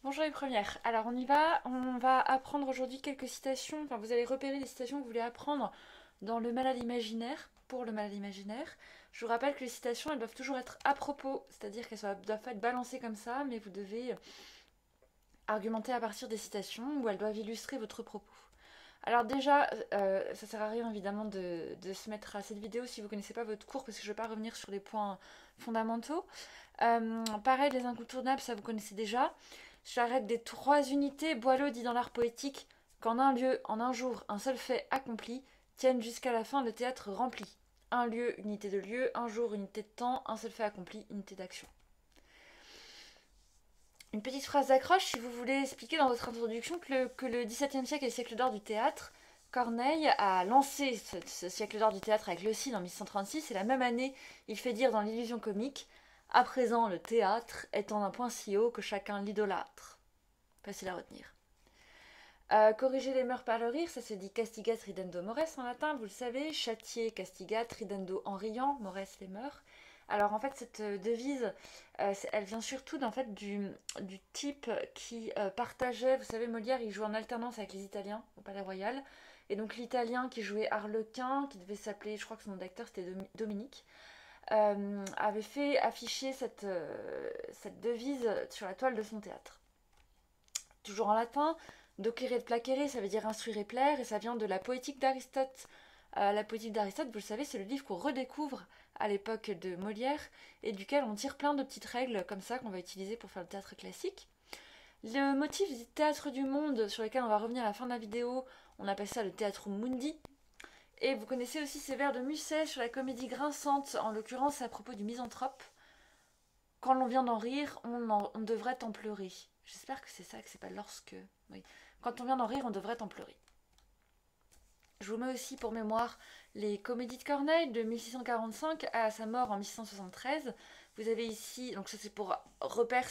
Bonjour les premières. Alors on y va, on va apprendre aujourd'hui quelques citations, enfin vous allez repérer les citations que vous voulez apprendre dans le malade imaginaire, pour le malade imaginaire. Je vous rappelle que les citations, elles doivent toujours être à propos, c'est-à-dire qu'elles ne doivent pas être balancées comme ça, mais vous devez argumenter à partir des citations ou elles doivent illustrer votre propos. Alors déjà, ça sert à rien évidemment de se mettre à cette vidéo si vous ne connaissez pas votre cours parce que je ne vais pas revenir sur les points fondamentaux. Pareil, les incontournables, ça vous connaissez déjà. J'arrête des 3 unités. Boileau dit dans l'art poétique qu'en un lieu, en un jour, un seul fait accompli tienne jusqu'à la fin le théâtre rempli. Un lieu, unité de lieu, un jour, unité de temps, un seul fait accompli, unité d'action. Une petite phrase d'accroche si vous voulez expliquer dans votre introduction que le XVIIe siècle est le siècle d'or du théâtre. Corneille a lancé ce siècle d'or du théâtre avec Le Cid en 1136 et la même année, il fait dire dans l'illusion comique: à présent, le théâtre étant d'un point si haut que chacun l'idolâtre. Facile à retenir. Corriger les mœurs par le rire, ça se dit castigat ridendo mores en latin, vous le savez. Châtier, castigat, ridendo en riant, mores les mœurs. Alors en fait cette devise, elle vient surtout du type qui partageait, vous savez Molière il jouait en alternance avec les Italiens au Palais Royal, et donc l'Italien qui jouait Arlequin, qui devait s'appeler, je crois que son nom d'acteur c'était Dominique, avait fait afficher cette devise sur la toile de son théâtre. Toujours en latin, docere et placere, ça veut dire instruire et plaire, et ça vient de la poétique d'Aristote. La poétique d'Aristote, vous le savez, c'est le livre qu'on redécouvre à l'époque de Molière, et duquel on tire plein de petites règles comme ça qu'on va utiliser pour faire le théâtre classique. Le motif du théâtre du monde, sur lequel on va revenir à la fin de la vidéo, on appelle ça le théâtrum mundi. Et vous connaissez aussi ces vers de Musset sur la comédie grinçante, en l'occurrence à propos du misanthrope. Quand l'on vient d'en rire, on devrait en pleurer. J'espère que c'est ça, que c'est pas lorsque. Oui. Quand on vient d'en rire, on devrait en pleurer. Je vous mets aussi pour mémoire les comédies de Corneille de 1645 à sa mort en 1673. Vous avez ici, donc ça c'est pour repères,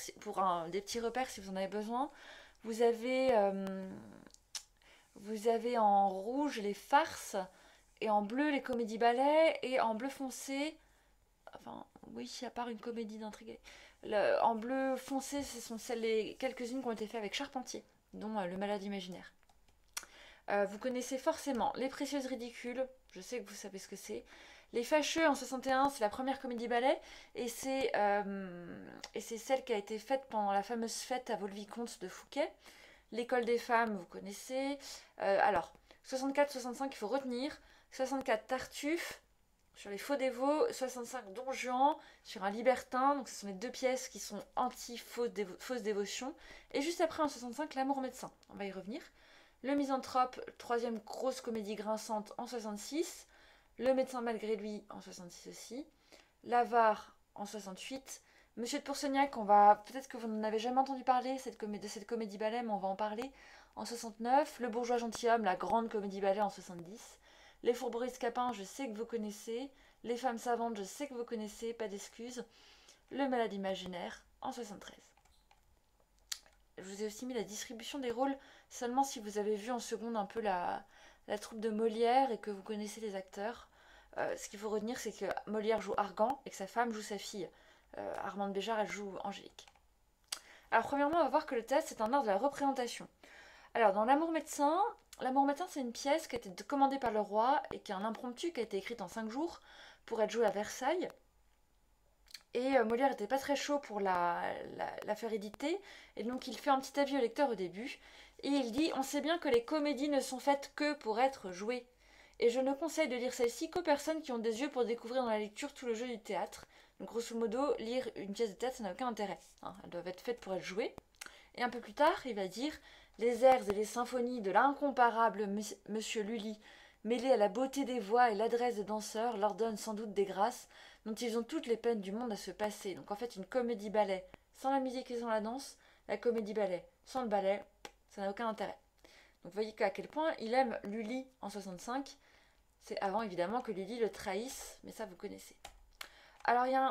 des petits repères si vous en avez besoin. Vous avez en rouge les farces, et en bleu les comédies-ballets, et en bleu foncé, enfin oui, à part une comédie d'intrigue. En bleu foncé, ce sont quelques-unes qui ont été faites avec Charpentier, dont Le Malade imaginaire. Vous connaissez forcément Les Précieuses Ridicules, je sais que vous savez ce que c'est. Les Fâcheux en 61, c'est la première comédie-ballet, et c'est celle qui a été faite pendant la fameuse fête à Vaux-le-Vicomte de Fouquet. L'école des femmes, vous connaissez. Alors, 64-65, il faut retenir. 64, Tartuffe, sur les faux dévots. 65, Don Juan, sur un libertin. Donc, ce sont les deux pièces qui sont anti-fausse dévotion. Et juste après, en 65, L'amour médecin. On va y revenir. Le Misanthrope, troisième grosse comédie grinçante en 66. Le médecin malgré lui en 66 aussi. L'avare en 68. Monsieur de Pourceaugnac, peut-être que vous n'en avez jamais entendu parler de cette comédie ballet, mais on va en parler en 69. Le bourgeois gentilhomme, la grande comédie ballet en 70. Les fourberies Scapin, je sais que vous connaissez. Les femmes savantes, je sais que vous connaissez, pas d'excuses. Le malade imaginaire en 73. Je vous ai aussi mis la distribution des rôles seulement si vous avez vu en seconde un peu la troupe de Molière et que vous connaissez les acteurs. Ce qu'il faut retenir, c'est que Molière joue Argan et que sa femme joue sa fille. Armande Béjart, elle joue Angélique. Alors premièrement, on va voir que le théâtre, c'est un art de la représentation. Alors dans L'amour médecin, c'est une pièce qui a été commandée par le roi et qui est un impromptu qui a été écrite en 5 jours pour être joué à Versailles. Et Molière n'était pas très chaud pour la faire éditer, et donc il fait un petit avis au lecteur au début, et il dit: on sait bien que les comédies ne sont faites que pour être jouées, et je ne conseille de lire celle-ci qu'aux personnes qui ont des yeux pour découvrir dans la lecture tout le jeu du théâtre. Donc grosso modo, lire une pièce de théâtre, ça n'a aucun intérêt, hein. Elles doivent être faites pour être jouées. Et un peu plus tard, il va dire: les airs et les symphonies de l'incomparable Monsieur Lully, mêlés à la beauté des voix et l'adresse des danseurs, leur donnent sans doute des grâces dont ils ont toutes les peines du monde à se passer. Donc en fait, une comédie-ballet sans la musique et sans la danse, la comédie-ballet sans le ballet, ça n'a aucun intérêt. Donc vous voyez à quel point il aime Lully en 65. C'est avant évidemment que Lully le trahisse, mais ça vous connaissez. Alors il y a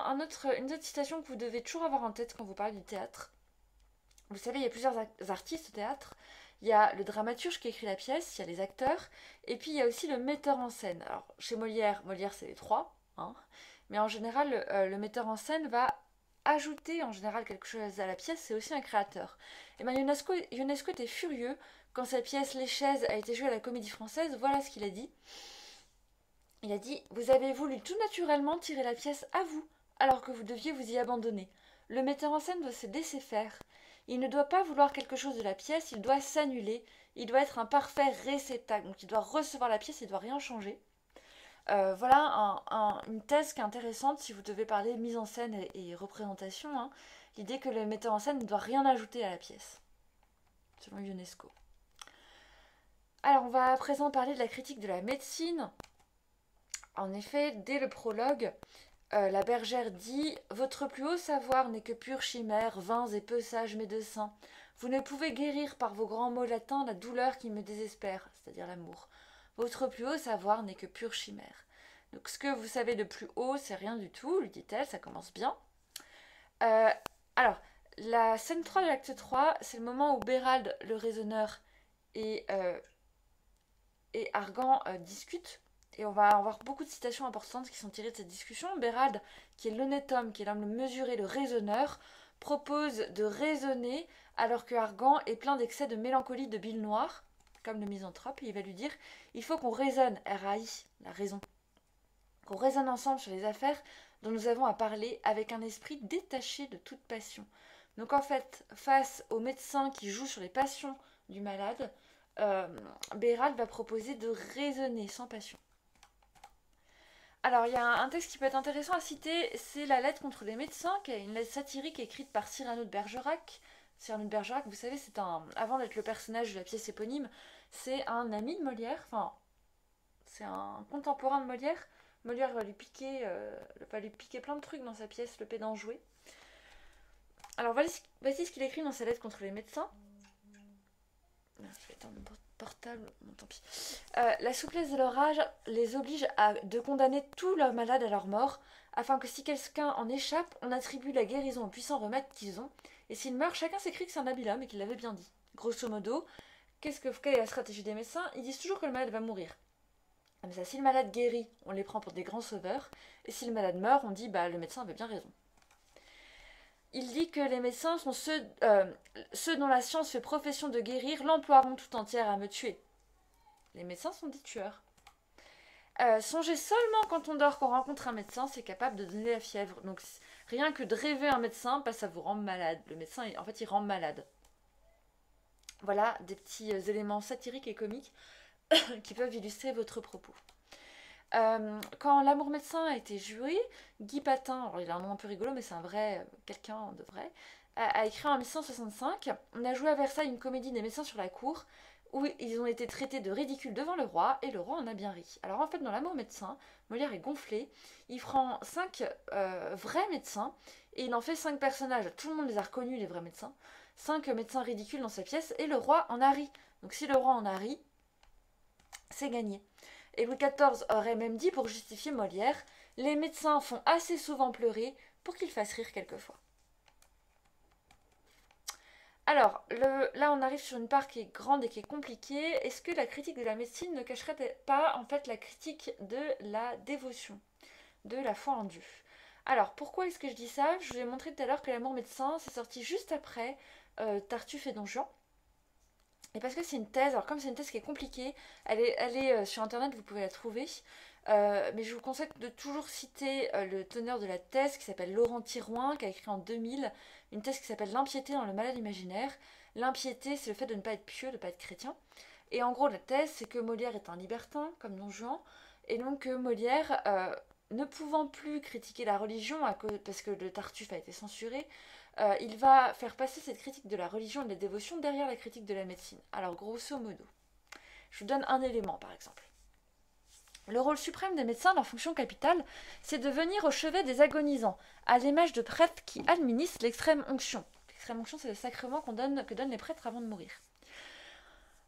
une autre citation que vous devez toujours avoir en tête quand vous parlez du théâtre. Vous savez, il y a plusieurs artistes au théâtre. Il y a le dramaturge qui écrit la pièce, il y a les acteurs, et puis il y a aussi le metteur en scène. Alors chez Molière c'est les trois, hein. Mais en général, le metteur en scène va ajouter en général quelque chose à la pièce, c'est aussi un créateur. Et bien Ionesco était furieux quand sa pièce Les Chaises a été jouée à la Comédie Française. Voilà ce qu'il a dit. Il a dit: vous avez voulu tout naturellement tirer la pièce à vous, alors que vous deviez vous y abandonner. Le metteur en scène doit se laisser faire. Il ne doit pas vouloir quelque chose de la pièce, il doit s'annuler. Il doit être un parfait réceptacle. Donc il doit recevoir la pièce, il ne doit rien changer. Voilà une thèse qui est intéressante si vous devez parler mise en scène et représentation. Hein. L'idée que le metteur en scène ne doit rien ajouter à la pièce, selon Ionesco. Alors on va à présent parler de la critique de la médecine. En effet, dès le prologue, la bergère dit: votre plus haut savoir n'est que pure chimère, vains et peu sages médecins. Vous ne pouvez guérir par vos grands mots latins la douleur qui me désespère, c'est-à-dire l'amour. Votre plus haut savoir n'est que pure chimère. Donc ce que vous savez de plus haut, c'est rien du tout, lui dit-elle, ça commence bien. Alors, la scène 3 de l'acte 3, c'est le moment où Bérald, le raisonneur, et Argan discutent. Et on va avoir beaucoup de citations importantes qui sont tirées de cette discussion. Bérald, qui est l'honnête homme, qui est l'homme mesuré, le raisonneur, propose de raisonner alors que Argan est plein d'excès de mélancolie, de bile noire, comme le misanthrope. Et il va lui dire: il faut qu'on raisonne, R-A-I, la raison. Qu'on raisonne ensemble sur les affaires dont nous avons à parler avec un esprit détaché de toute passion. Donc en fait, face au médecin qui joue sur les passions du malade, Bérald va proposer de raisonner sans passion. Alors, il y a un texte qui peut être intéressant à citer, c'est la lettre contre les médecins, qui est une lettre satirique écrite par Cyrano de Bergerac. Cyrano de Bergerac, vous savez, avant d'être le personnage de la pièce éponyme, c'est un ami de Molière, enfin, c'est un contemporain de Molière. Molière va lui piquer plein de trucs dans sa pièce, Le Pédant joué. Alors, voici ce qu'il écrit dans sa lettre contre les médecins. Je vais éteindre mon portable, bon, tant pis. La souplesse de leur âge les oblige de condamner tous leurs malades à leur mort, afin que si quelqu'un en échappe, on attribue la guérison aux puissants remèdes qu'ils ont, et s'il meurt, chacun s'écrit que c'est un habile homme et qu'il l'avait bien dit. Grosso modo, quelle est la stratégie des médecins? Ils disent toujours que le malade va mourir. Comme ça, si le malade guérit, on les prend pour des grands sauveurs, et si le malade meurt, on dit le médecin avait bien raison. Il dit que les médecins sont ceux dont la science fait profession de guérir, l'emploieront tout entière à me tuer. Les médecins sont des tueurs. Songez seulement quand on dort qu'on rencontre un médecin, c'est capable de donner la fièvre. Donc rien que de rêver un médecin, ça vous rend malade. Le médecin, en fait, il rend malade. Voilà des petits éléments satiriques et comiques qui peuvent illustrer votre propos. Quand L'amour médecin a été joué, Guy Patin, alors il a un nom un peu rigolo, mais c'est un vrai, quelqu'un de vrai, a écrit en 1665. On a joué à Versailles une comédie des médecins sur la cour, où ils ont été traités de ridicules devant le roi, et le roi en a bien ri. Alors en fait, dans L'amour médecin, Molière est gonflé, il prend 5 vrais médecins, et il en fait 5 personnages. Tout le monde les a reconnus, les vrais médecins. 5 médecins ridicules dans sa pièce, et le roi en a ri. Donc si le roi en a ri, c'est gagné. Et Louis XIV aurait même dit, pour justifier Molière, les médecins font assez souvent pleurer pour qu'ils fassent rire quelquefois. Alors, là on arrive sur une part qui est grande et qui est compliquée. Est-ce que la critique de la médecine ne cacherait pas en fait la critique de la dévotion, de la foi en Dieu? Alors, pourquoi est-ce que je dis ça? Je vous ai montré tout à l'heure que L'amour médecin, c'est sorti juste après Tartuffe et Don Juan. Et parce que c'est une thèse, alors comme c'est une thèse qui est compliquée, elle est sur internet, vous pouvez la trouver. Mais je vous conseille de toujours citer le teneur de la thèse qui s'appelle Laurent Thirouin, qui a écrit en 2000 une thèse qui s'appelle L'impiété dans le malade imaginaire. L'impiété, c'est le fait de ne pas être pieux, de ne pas être chrétien. Et en gros, la thèse, c'est que Molière est un libertin, comme Don Juan, et donc Molière, ne pouvant plus critiquer la religion parce que le Tartuffe a été censuré, il va faire passer cette critique de la religion et de la dévotion derrière la critique de la médecine. Alors, grosso modo, je vous donne un élément, par exemple. Le rôle suprême des médecins, leur fonction capitale, c'est de venir au chevet des agonisants, à l'image de prêtres qui administrent l'extrême onction. L'extrême onction, c'est le sacrement que donnent les prêtres avant de mourir.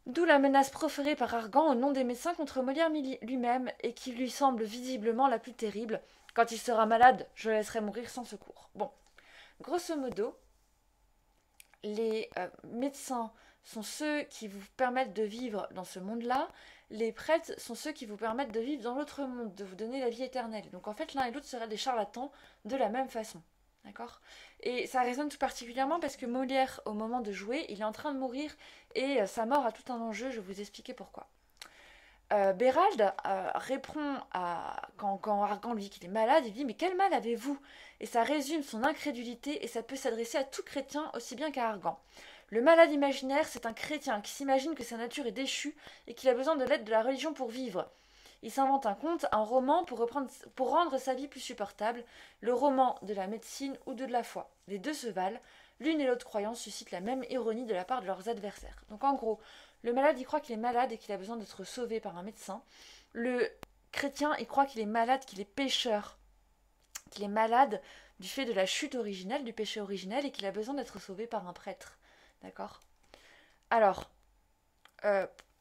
D'où la menace proférée par Argan au nom des médecins contre Molière lui-même, et qui lui semble visiblement la plus terrible. Quand il sera malade, je le laisserai mourir sans secours. Bon. Grosso modo, les médecins sont ceux qui vous permettent de vivre dans ce monde-là, les prêtres sont ceux qui vous permettent de vivre dans l'autre monde, de vous donner la vie éternelle. Donc en fait, l'un et l'autre seraient des charlatans de la même façon. D'accord? Et ça résonne tout particulièrement parce que Molière, au moment de jouer, il est en train de mourir et sa mort a tout un enjeu, je vais vous expliquer pourquoi. Bérald répond quand Argan lui dit qu'il est malade, il dit mais quel mal avez-vous? Et ça résume son incrédulité et ça peut s'adresser à tout chrétien aussi bien qu'à Argan. Le malade imaginaire, c'est un chrétien qui s'imagine que sa nature est déchue et qu'il a besoin de l'aide de la religion pour vivre. Il s'invente un conte, un roman pour rendre sa vie plus supportable, le roman de la médecine ou de la foi. Les deux se valent, l'une et l'autre croyance suscitent la même ironie de la part de leurs adversaires. Donc en gros, le malade, il croit qu'il est malade et qu'il a besoin d'être sauvé par un médecin. Le chrétien, il croit qu'il est malade, qu'il est pécheur, qu'il est malade du fait de la chute originelle, du péché originel, et qu'il a besoin d'être sauvé par un prêtre. D'accord? Alors,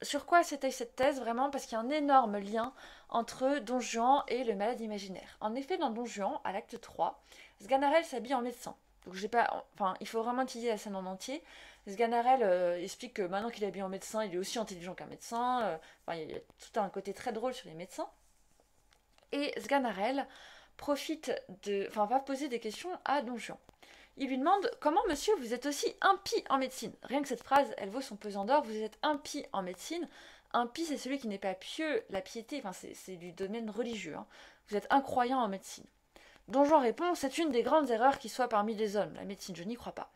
sur quoi s'étaye cette thèse vraiment? Parce qu'il y a un énorme lien entre Don Juan et le malade imaginaire. En effet, dans Don Juan, à l'acte 3, Sganarelle s'habille en médecin. Donc j'ai pas, enfin, il faut vraiment étudier la scène en entier. Sganarelle explique que maintenant qu'il est habillé en médecin, il est aussi intelligent qu'un médecin. Enfin, il y a tout un côté très drôle sur les médecins. Et Sganarelle va poser des questions à Don Juan. Il lui demande comment, monsieur, vous êtes aussi impie en médecine. Rien que cette phrase, elle vaut son pesant d'or. Vous êtes impie en médecine. Impie, c'est celui qui n'est pas pieux. La piété, enfin, c'est du domaine religieux. Hein. Vous êtes incroyant en médecine. Don Juan répond, c'est une des grandes erreurs qui soit parmi les hommes. La médecine, je n'y crois pas.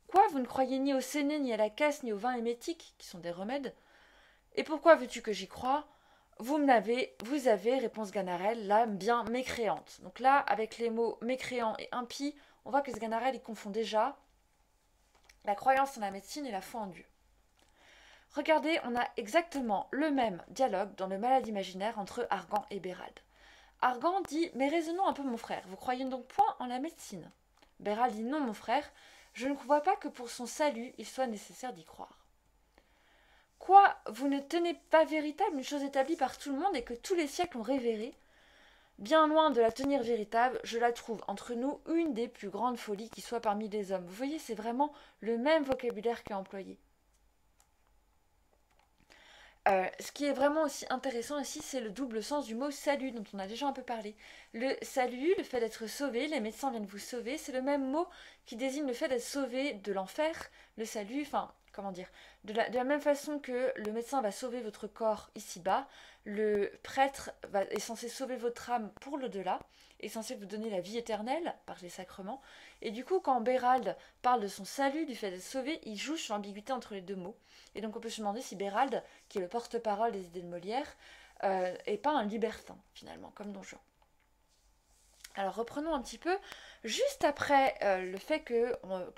Quoi, vous ne croyez ni au séné, ni à la caisse, ni au vin émétique, qui sont des remèdes? Et pourquoi veux-tu que j'y croie? Vous avez, répond Sganarelle, l'âme bien mécréante. Donc là, avec les mots mécréant et impie, on voit que Sganarelle, il confond déjà la croyance en la médecine et la foi en Dieu. Regardez, on a exactement le même dialogue dans le malade imaginaire entre Argan et Bérald. Argan dit « Mais raisonnons un peu mon frère, vous croyez donc point en la médecine ?» Bérald dit « Non mon frère, je ne crois pas que pour son salut il soit nécessaire d'y croire. » Quoi, vous ne tenez pas véritable une chose établie par tout le monde et que tous les siècles ont révérée? Bien loin de la tenir véritable, je la trouve entre nous une des plus grandes folies qui soit parmi les hommes. Vous voyez, c'est vraiment le même vocabulaire qui est employé. Ce qui est vraiment aussi intéressant ici, c'est le double sens du mot salut, dont on a déjà un peu parlé. Le salut, le fait d'être sauvé, les médecins viennent vous sauver, c'est le même mot qui désigne le fait d'être sauvé de l'enfer, le salut, enfin, comment dire, de la même façon que le médecin va sauver votre corps ici-bas, le prêtre est censé sauver votre âme pour l'au-delà, est censé vous donner la vie éternelle par les sacrements. Et du coup, quand Bérald parle de son salut, du fait d'être sauvé, il joue sur l'ambiguïté entre les deux mots. Et donc on peut se demander si Bérald, qui est le porte-parole des idées de Molière, est pas un libertin, finalement, comme Don Juan. Alors reprenons un petit peu. Juste après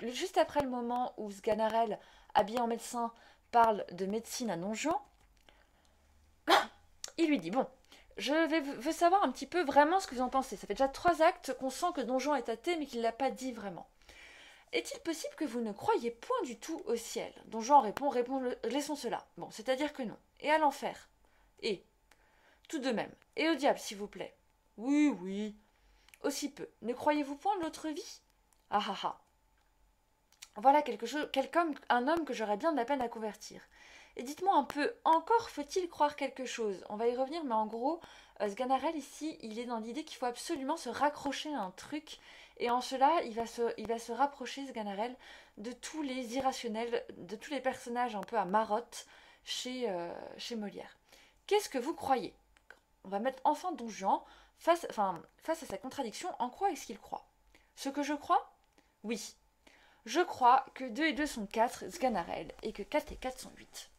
juste après le moment où Sganarelle, habillé en médecin, parle de médecine à Don Juan, il lui dit, bon, veux savoir un petit peu vraiment ce que vous en pensez. Ça fait déjà 3 actes qu'on sent que Don Juan est athée, mais qu'il ne l'a pas dit vraiment. Est-il possible que vous ne croyiez point du tout au ciel? Don Juan répond, laissons cela. Bon, c'est-à-dire que non. Et à l'enfer? Et tout de même. Et au diable, s'il vous plaît? Oui, oui. Aussi peu. Ne croyez-vous point l'autre vie? Ah ah ah. Voilà un homme que j'aurais bien de la peine à convertir. Et dites-moi un peu, encore faut-il croire quelque chose? On va y revenir, mais en gros, Sganarelle ici, il est dans l'idée qu'il faut absolument se raccrocher à un truc, et en cela, il va se rapprocher, Sganarelle, de tous les irrationnels, de tous les personnages un peu à marotte chez Molière. Qu'est-ce que vous croyez? On va mettre enfin Don Juan face à sa contradiction. En quoi est-ce qu'il croit? Ce que je crois? Oui. Je crois que 2 et 2 sont 4, Sganarelle, et que 4 et 4 sont 8.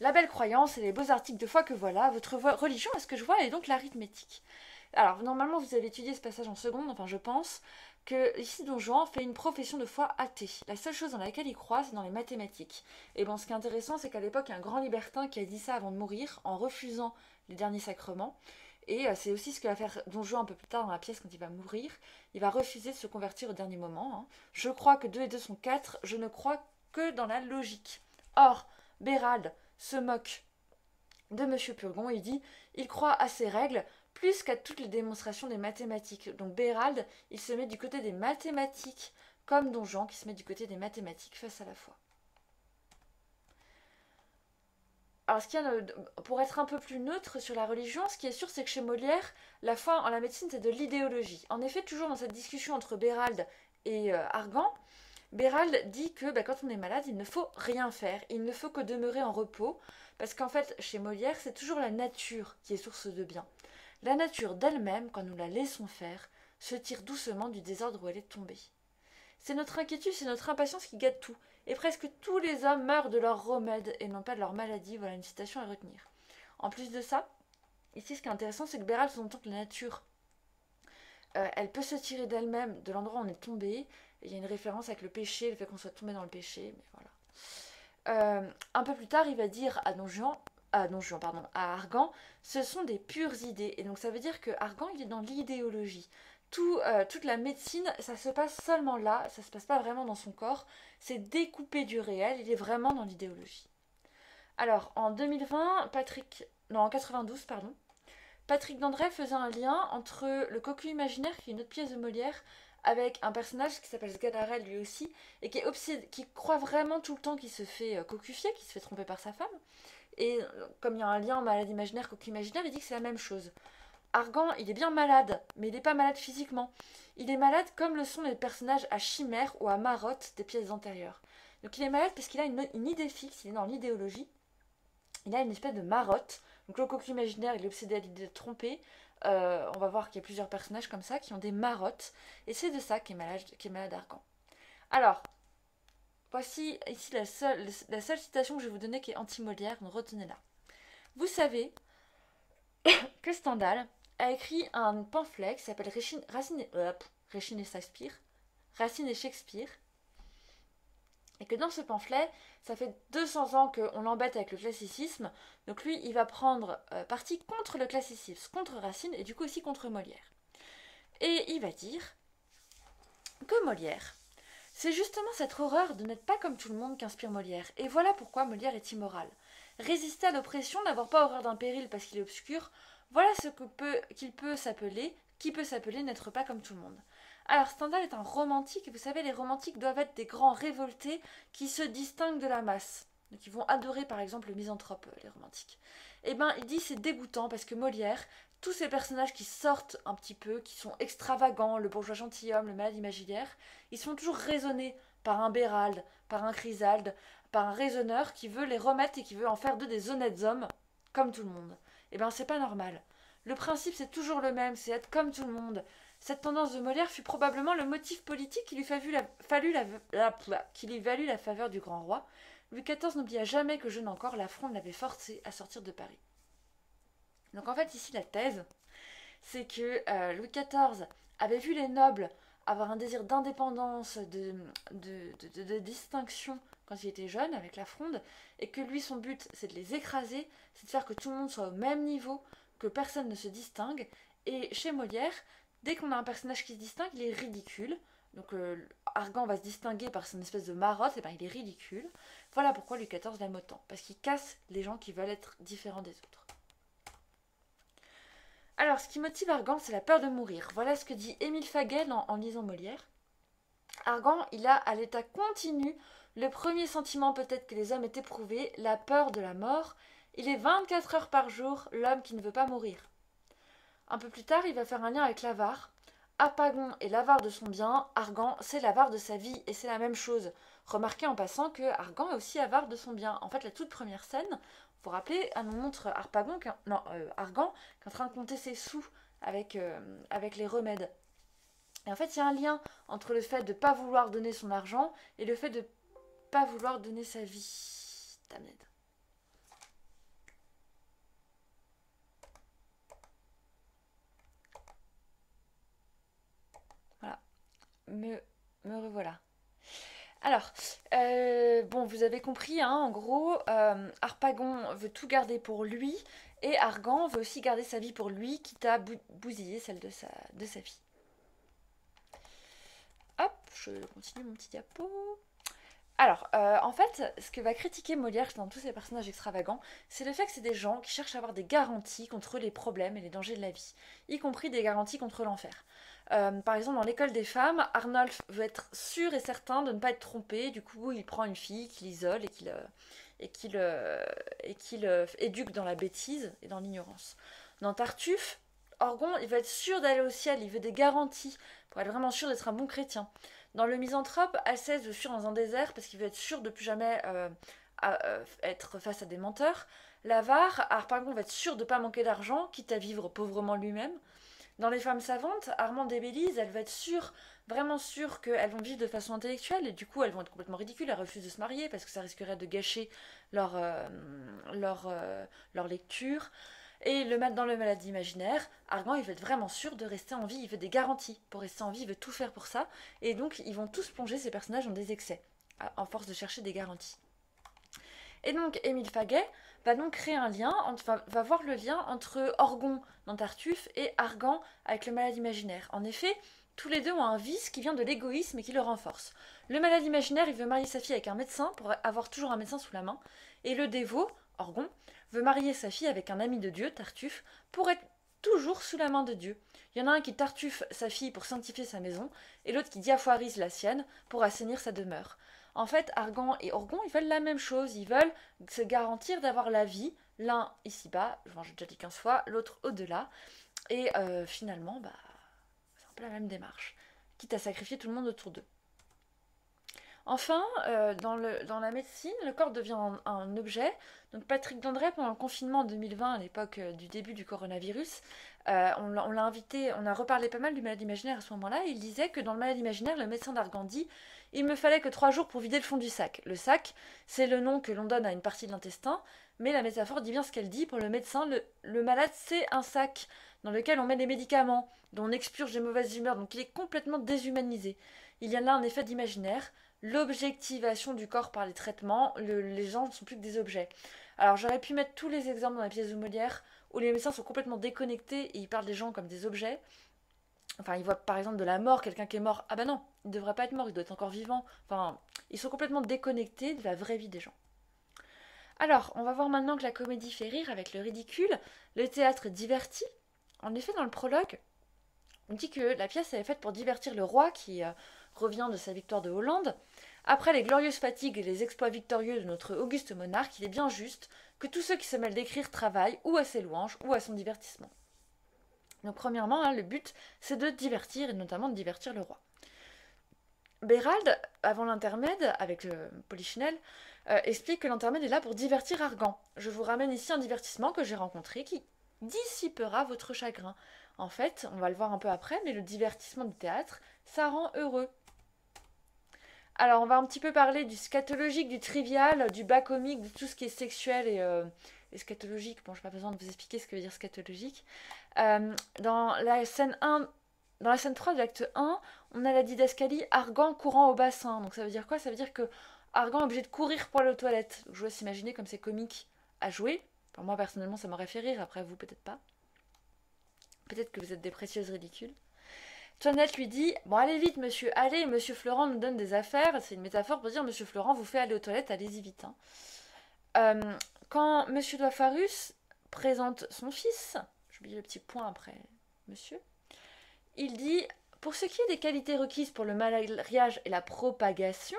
La belle croyance et les beaux articles de foi que voilà, votre religion, est-ce que je vois, est donc l'arithmétique. Alors, normalement, vous avez étudié ce passage en seconde, enfin, je pense, que ici, Don Juan fait une profession de foi athée. La seule chose dans laquelle il croit, c'est dans les mathématiques. Et bon, ce qui est intéressant, c'est qu'à l'époque, il y a un grand libertin qui a dit ça avant de mourir, en refusant les derniers sacrements. Et c'est aussi ce que va faire Don Juan un peu plus tard dans la pièce quand il va mourir. Il va refuser de se convertir au dernier moment. Hein. Je crois que 2 et 2 sont 4, je ne crois que dans la logique. Or, Bérald se moque de M. Purgon et dit « Il croit à ces règles plus qu'à toutes les démonstrations des mathématiques. » Donc Bérald, il se met du côté des mathématiques, comme Don Juan qui se met du côté des mathématiques face à la foi. Alors, pour être un peu plus neutre sur la religion, ce qui est sûr, c'est que chez Molière, la foi en la médecine, c'est de l'idéologie. En effet, toujours dans cette discussion entre Béralde et Argan, Béralde dit que quand on est malade, il ne faut rien faire, il ne faut que demeurer en repos, parce qu'en fait, chez Molière, c'est toujours la nature qui est source de bien. La nature d'elle-même, quand nous la laissons faire, se tire doucement du désordre où elle est tombée. C'est notre inquiétude, c'est notre impatience qui gâte tout. Et presque tous les hommes meurent de leur remède et non pas de leur maladie. Voilà une citation à retenir. En plus de ça, ici ce qui est intéressant, c'est que Bérald sous-entend que la nature, elle peut se tirer d'elle-même de l'endroit où on est tombé. Il y a une référence avec le péché, le fait qu'on soit tombé dans le péché, mais voilà. Un peu plus tard, il va dire à à Argan, ce sont des pures idées. Et donc ça veut dire que Argan, il est dans l'idéologie. Toute la médecine, ça se passe seulement là, ça se passe pas vraiment dans son corps, c'est découpé du réel, il est vraiment dans l'idéologie. Alors, en 2020, en 92, pardon, Patrick Dandré faisait un lien entre le Cocu imaginaire, qui est une autre pièce de Molière, avec un personnage qui s'appelle Sganarelle lui aussi, et qui croit vraiment tout le temps qu'il se fait cocufier, qu'il se fait tromper par sa femme. Et comme il y a un lien en malade imaginaire, Cocu imaginaire, il dit que c'est la même chose. Argan, il est bien malade, mais il n'est pas malade physiquement. Il est malade comme le sont les personnages à chimère ou à marotte des pièces antérieures. Donc il est malade parce qu'il a une idée fixe, il est dans l'idéologie. Il a une espèce de marotte. Donc le cocu imaginaire, il est obsédé à l'idée de tromper. On va voir qu'il y a plusieurs personnages comme ça qui ont des marottes. Et c'est de ça qu'est malade Argan. Alors, voici ici la seule citation que je vais vous donner qui est anti-Molière, donc retenez-la. Vous savez que Stendhal a écrit un pamphlet qui s'appelle Racine et Shakespeare, et que dans ce pamphlet, ça fait 200 ans qu'on l'embête avec le classicisme, donc lui, il va prendre parti contre le classicisme, contre Racine, et du coup aussi contre Molière. Et il va dire que Molière, c'est justement cette horreur de n'être pas comme tout le monde qu'inspire Molière, et voilà pourquoi Molière est immoral. Résister à l'oppression, n'avoir pas horreur d'un péril parce qu'il est obscur, voilà ce qui peut s'appeler n'être pas comme tout le monde. Alors Stendhal est un romantique, et vous savez, les romantiques doivent être des grands révoltés qui se distinguent de la masse. Donc ils vont adorer par exemple le misanthrope, les romantiques. Eh bien, il dit c'est dégoûtant parce que Molière, tous ces personnages qui sortent un petit peu, qui sont extravagants, le bourgeois gentilhomme, le malade imaginaire, ils sont toujours raisonnés par un Béralde, par un Chrysalde, par un raisonneur qui veut les remettre et qui veut en faire d'eux des honnêtes hommes, comme tout le monde. Eh bien, c'est pas normal. Le principe, c'est toujours le même, c'est être comme tout le monde. Cette tendance de Molière fut probablement le motif politique qui lui valut la faveur du grand roi. Louis XIV n'oublia jamais que jeune encore, la Fronde l'avait forcé à sortir de Paris. Donc en fait, ici, la thèse, c'est que Louis XIV avait vu les nobles avoir un désir d'indépendance, de distinction quand il était jeune avec la Fronde, et que lui, son but, c'est de les écraser, c'est de faire que tout le monde soit au même niveau, que personne ne se distingue. Et chez Molière, dès qu'on a un personnage qui se distingue, il est ridicule. Donc Argan va se distinguer par son espèce de marotte, et ben il est ridicule. Voilà pourquoi Louis XIV l'aime autant, parce qu'il casse les gens qui veulent être différents des autres. Alors, ce qui motive Argan, c'est la peur de mourir. Voilà ce que dit Émile Fagel en lisant Molière. Argan, il a à l'état continu le premier sentiment peut-être que les hommes aient éprouvé, la peur de la mort. Il est 24 heures par jour l'homme qui ne veut pas mourir. Un peu plus tard, il va faire un lien avec l'avare. Harpagon est l'avare de son bien, Argan, c'est l'avare de sa vie, et c'est la même chose. Remarquez en passant que Argan est aussi avare de son bien. En fait, la toute première scène, vous vous rappelez, elle nous montre Argan qui est en train de compter ses sous avec les remèdes. Et en fait, il y a un lien entre le fait de ne pas vouloir donner son argent et le fait de ne pas vouloir donner sa vie. Damned. Voilà. Me revoilà. Alors, bon, vous avez compris, hein, en gros, Harpagon veut tout garder pour lui, et Argan veut aussi garder sa vie pour lui, quitte à bousiller celle de sa vie. Hop, je continue mon petit diapo. Alors, en fait, ce que va critiquer Molière dans tous ces personnages extravagants, c'est le fait que c'est des gens qui cherchent à avoir des garanties contre les problèmes et les dangers de la vie, y compris des garanties contre l'enfer. Par exemple, dans l'école des femmes, Arnolphe veut être sûr et certain de ne pas être trompé. Du coup, il prend une fille qu'il isole et qu'il éduque dans la bêtise et dans l'ignorance. Dans Tartuffe, Orgon, il veut être sûr d'aller au ciel, il veut des garanties pour être vraiment sûr d'être un bon chrétien. Dans le Misanthrope, Alceste veut fuir dans un désert parce qu'il veut être sûr de plus jamais être face à des menteurs. L'avare, Harpagon va être sûr de ne pas manquer d'argent, quitte à vivre pauvrement lui-même. Dans les femmes savantes, Armande et Bélise, elles vont être sûres, vraiment sûres qu'elles vont vivre de façon intellectuelle, et du coup elles vont être complètement ridicules, elles refusent de se marier parce que ça risquerait de gâcher leur, leur, leur lecture. Et dans le maladie imaginaire, Argan il veut être vraiment sûr de rester en vie, il veut des garanties pour rester en vie, il veut tout faire pour ça, et donc ils vont tous plonger ces personnages dans des excès, en force de chercher des garanties. Et donc Émile Faguet va donc créer un lien, va voir le lien entre Orgon dans Tartuffe et Argan avec le malade imaginaire. En effet, tous les deux ont un vice qui vient de l'égoïsme et qui le renforce. Le malade imaginaire, il veut marier sa fille avec un médecin pour avoir toujours un médecin sous la main, et le dévot, Orgon, veut marier sa fille avec un ami de Dieu, Tartuffe, pour être toujours sous la main de Dieu. Il y en a un qui tartuffe sa fille pour sanctifier sa maison, et l'autre qui diaphorise la sienne pour assainir sa demeure. En fait, Argan et Orgon, ils veulent la même chose. Ils veulent se garantir d'avoir la vie, l'un ici-bas, j'ai déjà dit 15 fois, l'autre au-delà. Et finalement, c'est un peu la même démarche, quitte à sacrifier tout le monde autour d'eux. Enfin, dans la médecine, le corps devient un objet. Donc Patrick Dandré, pendant le confinement en 2020, à l'époque du début du coronavirus, on l'a invité, on a reparlé pas mal du malade imaginaire à ce moment-là. Il disait que dans le malade imaginaire, le médecin d'Argan dit « Il me fallait que 3 jours pour vider le fond du sac ». Le sac, c'est le nom que l'on donne à une partie de l'intestin, mais la métaphore dit bien ce qu'elle dit. Pour le médecin, le malade, c'est un sac dans lequel on met des médicaments, dont on expurge les mauvaises humeurs, donc il est complètement déshumanisé. Il y a là un effet d'imaginaire, l'objectivation du corps par les traitements, les gens ne sont plus que des objets. Alors j'aurais pu mettre tous les exemples dans la pièce de Molière où les médecins sont complètement déconnectés et ils parlent des gens comme des objets. Enfin, ils voient par exemple de la mort, quelqu'un qui est mort. Ah bah non, il ne devrait pas être mort, il doit être encore vivant. Enfin, ils sont complètement déconnectés de la vraie vie des gens. Alors, on va voir maintenant que la comédie fait rire avec le ridicule, le théâtre divertit. En effet, dans le prologue, on dit que la pièce est faite pour divertir le roi qui revient de sa victoire de Hollande. Après les glorieuses fatigues et les exploits victorieux de notre auguste monarque, il est bien juste que tous ceux qui se mêlent d'écrire travaillent ou à ses louanges ou à son divertissement. Donc premièrement, le but, c'est de divertir, et notamment de divertir le roi. Bérald, avant l'intermède, avec Polichinelle, explique que l'intermède est là pour divertir Argan. Je vous ramène ici un divertissement que j'ai rencontré qui dissipera votre chagrin. En fait, on va le voir un peu après, mais le divertissement du théâtre, ça rend heureux. Alors, on va un petit peu parler du scatologique, du trivial, du bas comique, de tout ce qui est sexuel et scatologique. Bon, je n'ai pas besoin de vous expliquer ce que veut dire scatologique. Dans la scène 3 de l'acte 1, on a la didascalie Argan courant au bassin. Donc ça veut dire quoi? Ça veut dire que Argan est obligé de courir pour aller aux toilettes. Donc, je vous laisse imaginer comme c'est comique à jouer. Enfin, moi, personnellement, ça m'aurait fait rire. Après, vous, peut-être pas. Peut-être que vous êtes des précieuses ridicules. Toinette lui dit « Bon, allez vite, monsieur, allez, monsieur Florent nous donne des affaires. » C'est une métaphore pour dire « Monsieur Florent vous fait aller aux toilettes, allez-y vite. Hein. » Quand monsieur Doifarus présente son fils, j'oublie le petit point après monsieur, il dit « Pour ce qui est des qualités requises pour le mariage et la propagation,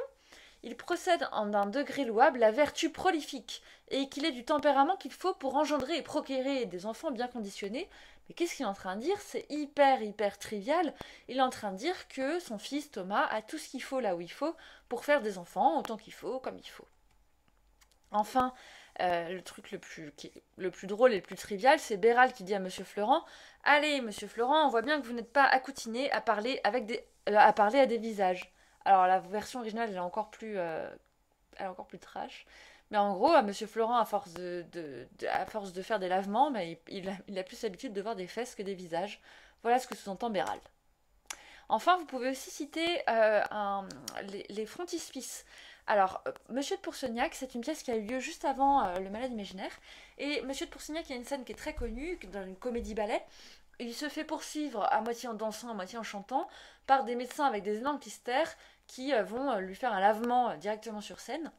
il procède en un degré louable la vertu prolifique, et qu'il ait du tempérament qu'il faut pour engendrer et procréer des enfants bien conditionnés. » Mais qu'est-ce qu'il est en train de dire? C'est hyper trivial. Il est en train de dire que son fils Thomas a tout ce qu'il faut là où il faut pour faire des enfants autant qu'il faut, comme il faut. Enfin, le truc le plus drôle et le plus trivial, c'est Bérald qui dit à Monsieur Florent « Allez, Monsieur Florent, on voit bien que vous n'êtes pas accoutumé à parler à des visages. » Alors la version originale, elle est encore plus trash. Mais en gros, à Monsieur Florent, à force de faire des lavements, il a plus l'habitude de voir des fesses que des visages. Voilà ce que sous-entend Bérald. Enfin, vous pouvez aussi citer les frontispices. Alors, Monsieur de Pourceaugnac, c'est une pièce qui a eu lieu juste avant Le Malade imaginaire. Et Monsieur de Pourceaugnac, il y a une scène qui est très connue, dans une comédie-ballet. Il se fait poursuivre à moitié en dansant, à moitié en chantant, par des médecins avec des énormes clistères qui vont lui faire un lavement directement sur scène.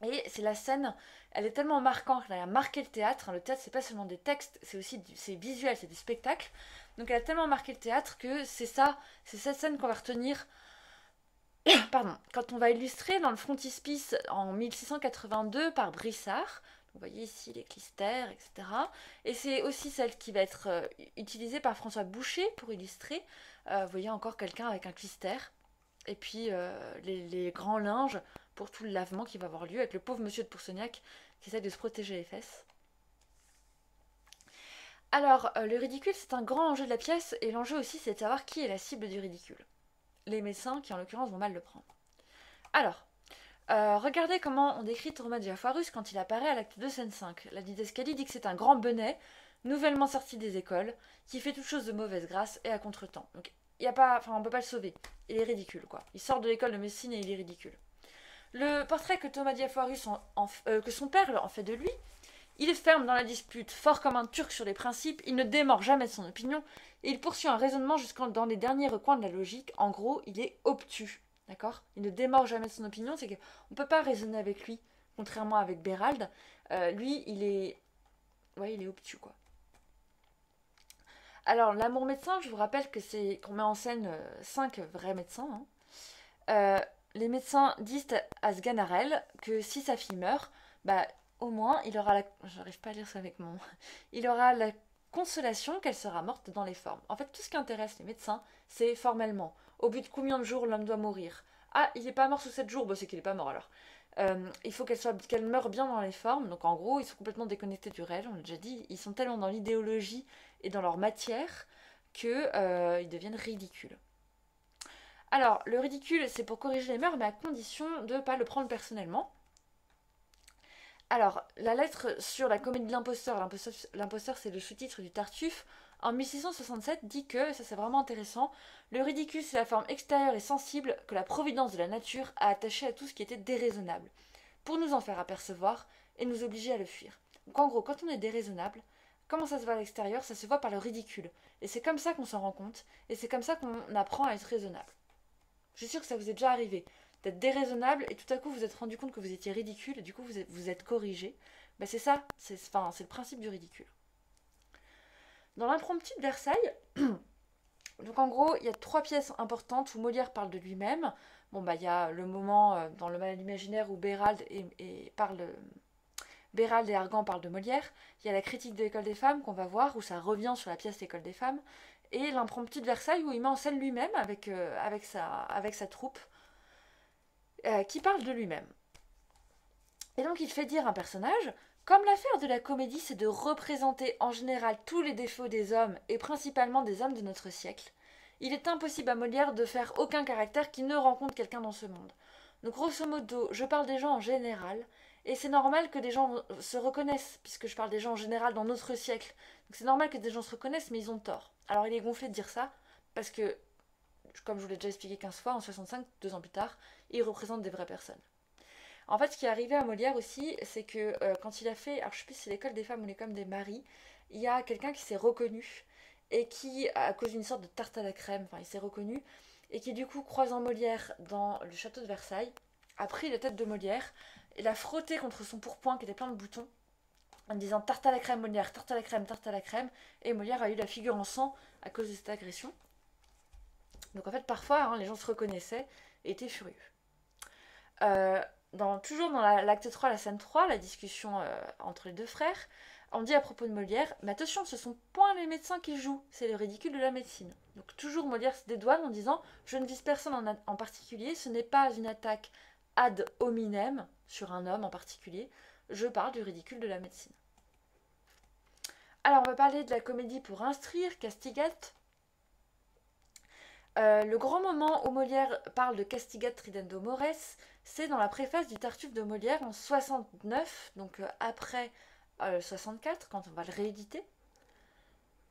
Et c'est la scène, elle est tellement marquante, elle a marqué le théâtre. Hein. Le théâtre, c'est pas seulement des textes, c'est aussi c'est visuel, c'est du spectacle. Donc elle a tellement marqué le théâtre que c'est ça, c'est cette scène qu'on va retenir. Pardon, quand on va illustrer dans le frontispice en 1682 par Brissart. Vous voyez ici les clistères, etc. Et c'est aussi celle qui va être utilisée par François Boucher pour illustrer. Vous voyez encore quelqu'un avec un clister. Et puis les grands linges pour tout le lavement qui va avoir lieu avec le pauvre monsieur de Poursognac qui essaie de se protéger les fesses. Alors, le ridicule, c'est un grand enjeu de la pièce, et l'enjeu aussi, c'est de savoir qui est la cible du ridicule. Les médecins, qui en l'occurrence vont mal le prendre. Alors, regardez comment on décrit Thomas Diafoirus quand il apparaît à l'acte 2, scène 5. La didascalie dit que c'est un grand benet, nouvellement sorti des écoles, qui fait toute chose de mauvaise grâce et à contretemps. Donc, y a pas, enfin, on peut pas le sauver. Il est ridicule, quoi. Il sort de l'école de médecine et il est ridicule. Le portrait que Thomas Diafoirus, que son père en fait de lui, il est ferme dans la dispute, fort comme un turc sur les principes, il ne démord jamais de son opinion, et il poursuit un raisonnement jusqu'en dans les derniers recoins de la logique. En gros, il est obtus. D'accord. Il ne démord jamais de son opinion, c'est qu'on ne peut pas raisonner avec lui, contrairement avec Bérald. Lui, il est. Ouais, il est obtus, quoi. Alors, l'amour médecin, je vous rappelle que c'est qu'on met en scène 5 vrais médecins. Hein. Les médecins disent à Sganarelle que si sa fille meurt, bah, au moins, il aura la. J'arrive pas à lire ça avec mon. Il aura la consolation qu'elle sera morte dans les formes. En fait, tout ce qui intéresse les médecins, c'est formellement. Au bout de combien de jours l'homme doit mourir? Ah, il n'est pas mort sous 7 jours, bah, c'est qu'il n'est pas mort alors. Il faut qu'elle meure bien dans les formes. Donc en gros, ils sont complètement déconnectés du réel, on l'a déjà dit. Ils sont tellement dans l'idéologie et dans leur matière qu'ils deviennent ridicules. Alors, le ridicule, c'est pour corriger les mœurs, mais à condition de ne pas le prendre personnellement. Alors, la lettre sur la comédie de l'imposteur, l'imposteur c'est le sous-titre du Tartuffe, en 1667 dit que, ça c'est vraiment intéressant, le ridicule c'est la forme extérieure et sensible que la providence de la nature a attachée à tout ce qui était déraisonnable, pour nous en faire apercevoir et nous obliger à le fuir. Donc en gros, quand on est déraisonnable, comment ça se voit à l'extérieur? Ça se voit par le ridicule. Et c'est comme ça qu'on s'en rend compte, et c'est comme ça qu'on apprend à être raisonnable. Je suis sûre que ça vous est déjà arrivé d'être déraisonnable et tout à coup vous vous êtes rendu compte que vous étiez ridicule et du coup vous êtes corrigé. Ben c'est ça, c'est le principe du ridicule. Dans l'impromptu de Versailles, donc en gros il y a 3 pièces importantes où Molière parle de lui-même. Bon bah il y a le moment dans le mal imaginaire où Bérald et Argan parlent de Molière. Il y a la critique de l'école des femmes qu'on va voir où ça revient sur la pièce l'école des femmes. Et l'impromptu de Versailles où il met en scène lui-même avec sa troupe. Qui parle de lui-même. Et donc il fait dire un personnage, comme l'affaire de la comédie c'est de représenter en général tous les défauts des hommes et principalement des hommes de notre siècle, il est impossible à Molière de faire aucun caractère qui ne rencontre quelqu'un dans ce monde. Donc grosso modo, je parle des gens en général, et c'est normal que des gens se reconnaissent, puisque je parle des gens en général dans notre siècle. Donc c'est normal que des gens se reconnaissent, mais ils ont tort. Alors il est gonflé de dire ça, parce que comme je vous l'ai déjà expliqué 15 fois, en 65, 2 ans plus tard, il représente des vraies personnes. En fait, ce qui est arrivé à Molière aussi, c'est que quand il a fait, alors je sais plus si c'est l'école des femmes ou l'école des maris, il y a quelqu'un qui s'est reconnu et qui, à cause d'une sorte de tarte à la crème, enfin il s'est reconnu, et qui du coup, croisant Molière dans le château de Versailles, a pris la tête de Molière et l'a frotté contre son pourpoint qui était plein de boutons, en disant tarte à la crème Molière, tarte à la crème, tarte à la crème, et Molière a eu la figure en sang à cause de cette agression. Donc en fait, parfois, hein, les gens se reconnaissaient et étaient furieux. Toujours dans l'acte 3, la scène 3, la discussion entre les deux frères, on dit à propos de Molière, mais attention, ce sont point les médecins qui jouent, c'est le ridicule de la médecine. Donc toujours Molière se dédouane en disant, je ne vise personne en particulier, ce n'est pas une attaque ad hominem sur un homme en particulier, je parle du ridicule de la médecine. Alors on va parler de la comédie pour instruire, Castigat. Le grand moment où Molière parle de Castigat ridendo mores, c'est dans la préface du Tartuffe de Molière en 69, donc après 64, quand on va le rééditer.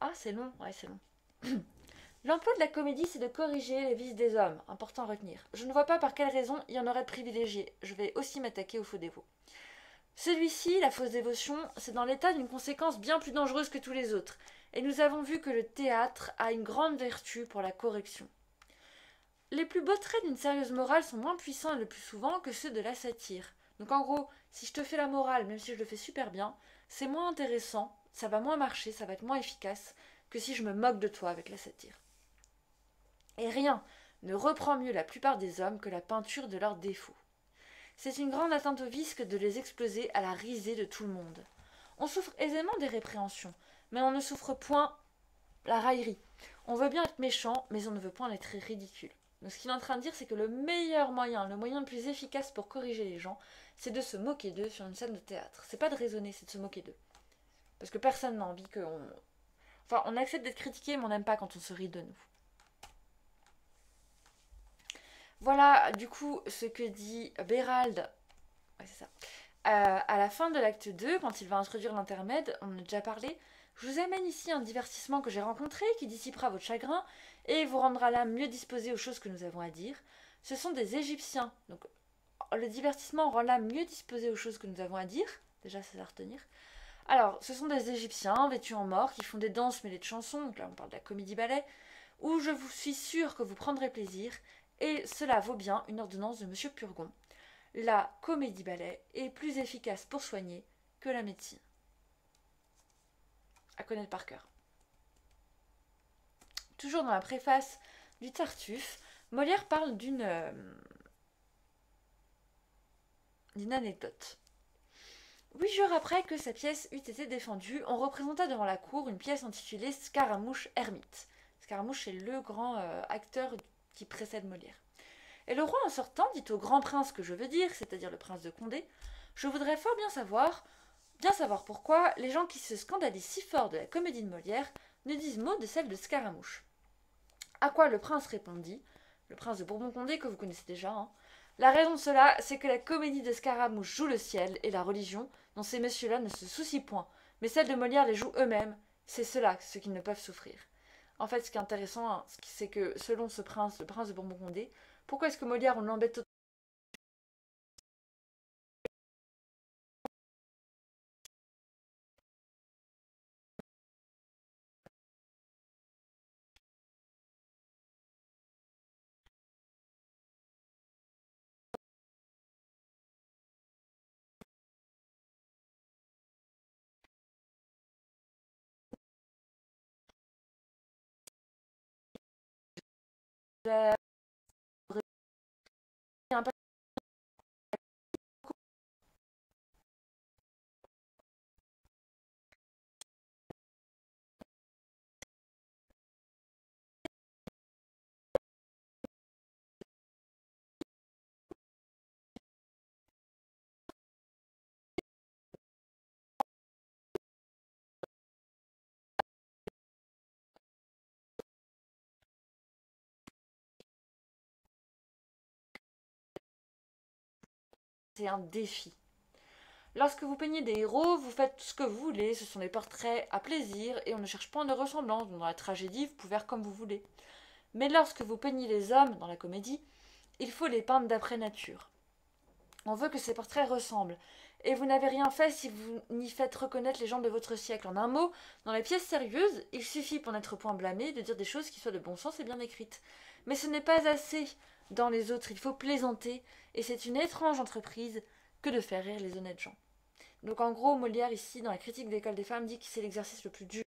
Ah, c'est long, ouais, c'est long. L'emploi de la comédie, c'est de corriger les vices des hommes, important à retenir. Je ne vois pas par quelle raison il y en aurait de privilégiés. Je vais aussi m'attaquer au faux dévot. Celui-ci, la fausse dévotion, c'est dans l'état d'une conséquence bien plus dangereuse que tous les autres. Et nous avons vu que le théâtre a une grande vertu pour la correction. Les plus beaux traits d'une sérieuse morale sont moins puissants le plus souvent que ceux de la satire. Donc en gros, si je te fais la morale, même si je le fais super bien, c'est moins intéressant, ça va moins marcher, ça va être moins efficace que si je me moque de toi avec la satire. Et rien ne reprend mieux la plupart des hommes que la peinture de leurs défauts. C'est une grande atteinte au vice que de les exploser à la risée de tout le monde. On souffre aisément des répréhensions, mais on ne souffre point la raillerie. On veut bien être méchant, mais on ne veut point être ridicule. Donc ce qu'il est en train de dire, c'est que le meilleur moyen, le moyen le plus efficace pour corriger les gens, c'est de se moquer d'eux sur une scène de théâtre. C'est pas de raisonner, c'est de se moquer d'eux. Parce que personne n'a envie qu'on... Enfin, on accepte d'être critiqué, mais on n'aime pas quand on se rit de nous. Voilà, du coup, ce que dit Bérald, ouais, c'est ça, à la fin de l'acte 2, quand il va introduire l'intermède, on en a déjà parlé. Je vous amène ici un divertissement que j'ai rencontré qui dissipera votre chagrin et vous rendra là mieux disposé aux choses que nous avons à dire. Ce sont des Égyptiens. Donc, le divertissement rend là mieux disposé aux choses que nous avons à dire. Déjà, c'est à retenir. Alors, ce sont des Égyptiens vêtus en mort qui font des danses mêlées de chansons. Donc là, on parle de la comédie-ballet. Où je vous suis sûre que vous prendrez plaisir. Et cela vaut bien une ordonnance de Monsieur Purgon. La comédie-ballet est plus efficace pour soigner que la médecine. À connaître par cœur. Toujours dans la préface du Tartuffe, Molière parle d'une anecdote. 8 jours après que sa pièce eut été défendue, on représenta devant la cour une pièce intitulée Scaramouche Hermite. Scaramouche est le grand acteur qui précède Molière. Et le roi en sortant dit au grand prince que je veux dire, c'est-à-dire le prince de Condé, je voudrais fort bien savoir pourquoi les gens qui se scandalisent si fort de la comédie de Molière ne disent mot de celle de Scaramouche. À quoi le prince répondit, le prince de Bourbon-Condé que vous connaissez déjà, hein, la raison de cela, c'est que la comédie de Scaramouche joue le ciel et la religion, dont ces messieurs-là ne se soucient point, mais celle de Molière les joue eux-mêmes, c'est cela ce qu'ils ne peuvent souffrir. En fait, ce qui est intéressant, hein, c'est que selon ce prince, le prince de Bourbon-Condé, pourquoi est-ce que Molière, on l'embête autant? C'est un défi. Lorsque vous peignez des héros, vous faites ce que vous voulez, ce sont des portraits à plaisir et on ne cherche point de ressemblance. Dans la tragédie, vous pouvez faire comme vous voulez. Mais lorsque vous peignez les hommes dans la comédie, il faut les peindre d'après nature. On veut que ces portraits ressemblent. Et vous n'avez rien fait si vous n'y faites reconnaître les gens de votre siècle. En un mot, dans les pièces sérieuses, il suffit pour n'être point blâmé de dire des choses qui soient de bon sens et bien écrites. Mais ce n'est pas assez dans les autres, il faut plaisanter, et c'est une étrange entreprise que de faire rire les honnêtes gens. Donc en gros, Molière ici, dans la critique de l'école des femmes, dit que c'est l'exercice le plus dur.